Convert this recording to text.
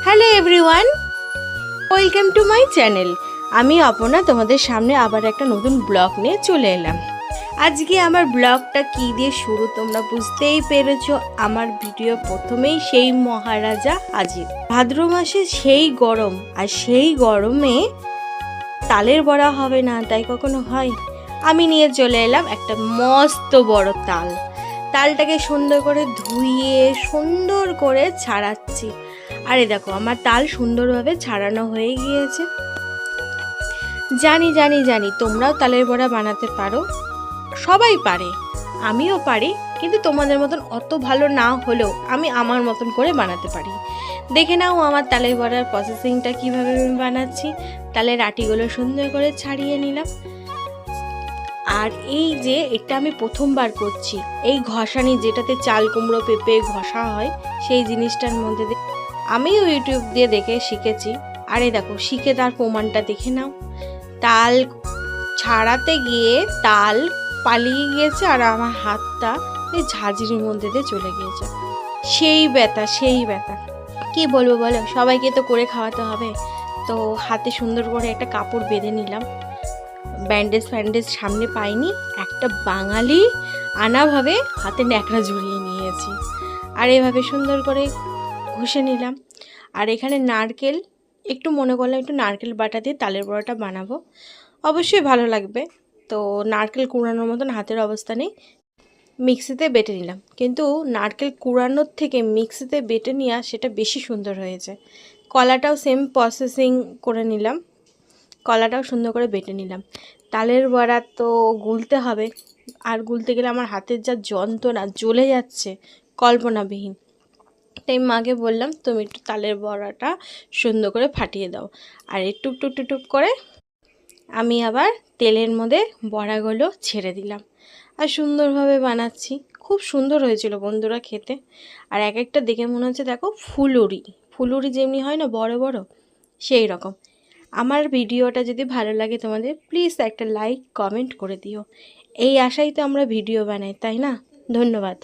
Hello everyone, welcome to my channel. আমি অপর্ণা তোমাদের সামনে আবার একটা নতুন ব্লগ নিয়ে চলে এলাম। আজকে আমার ব্লগটা কী দিয়ে শুরু তোমরা বুঝতেই পেরেছো। আমার ভিডিও প্রথমেই সেই মহারাজা হাজির। ভাদ্র মাসে সেই গরম, আর সেই গরমে তালের বড়া হবে না তাই কখনো হয়? আমি নিয়ে চলে এলাম একটা মস্ত বড় তালটাকে সুন্দর করে ধুইয়ে সুন্দর করে ছাড়াচ্ছি। আরে দেখো আমার তাল সুন্দরভাবে ছাড়ানো হয়ে গিয়েছে। জানি জানি জানি তোমরাও তালের বড়া বানাতে পারো, সবাই পারে, আমিও পারি, কিন্তু তোমাদের মতন অত ভালো না হলেও আমি আমার মতন করে বানাতে পারি। দেখে নাও আমার তালের বড়ার প্রসেসিংটা কীভাবে আমি বানাচ্ছি। তালের আটিগুলো সুন্দর করে ছাড়িয়ে নিলাম। আর এই যে এটা আমি প্রথমবার করছি, এই ঘষানি যেটাতে চাল কুমড়ো পেঁপে ঘষা হয় সেই জিনিসটার মধ্যে আমিও ইউটিউব দিয়ে দেখে শিখেছি। আরে দেখো শিখে তার প্রমাণটা দেখে নাও। তাল ছাড়াতে গিয়ে তাল পালিয়ে গিয়েছে আর আমার হাতটা এই ঝাঁঝরির মধ্যে দিয়ে চলে গিয়েছে। সেই ব্যথা কি বলবো বলো, সবাইকে তো করে খাওয়াতে হবে। তো হাতে সুন্দর করে একটা কাপড় বেঁধে নিলাম। ব্যান্ডেজ সামনে পাইনি, একটা বাঙালি আনাভাবে হাতে ন্যাকড়া জড়িয়ে নিয়েছি। আর এভাবে সুন্দর করে ঘষে নিলাম। আর এখানে নারকেল একটু মনে করলাম একটু নারকেল বাটা দিয়ে তালের বড়াটা বানাবো, অবশ্যই ভালো লাগবে। তো নারকেল কুড়ানোর মতন হাতের অবস্থা নেই, মিক্সিতে বেটে নিলাম। কিন্তু নারকেল কুড়ানোর থেকে মিক্সিতে বেটে নেওয়া সেটা বেশি সুন্দর হয়েছে। কলাটাও সেম প্রসেসিং করে নিলাম, কলাটাও সুন্দর করে বেটে নিলাম। তালের বড়া তো গুলতে হবে, আর গুলতে গেলে আমার হাতের যা যন্ত্রণা জ্বলে যাচ্ছে কল্পনাবিহীন। তাই মাকে বললাম তুমি একটু তালের বড়াটা সুন্দর করে ফাটিয়ে দাও। আর একটু টুক করে আমি আবার তেলের মধ্যে বড়াগুলো ছেড়ে দিলাম আর সুন্দরভাবে বানাচ্ছি। খুব সুন্দর হয়েছিল বন্ধুরা খেতে। আর এক একটা দেখে মনে হচ্ছে দেখো ফুলুরি যেমনি হয় না বড় বড়, সেই রকম। আমার ভিডিওটা যদি ভালো লাগে তোমাদের, প্লিজ একটা লাইক কমেন্ট করে দিও। এই আশাই তো আমরা ভিডিও বানাই, তাই না? ধন্যবাদ।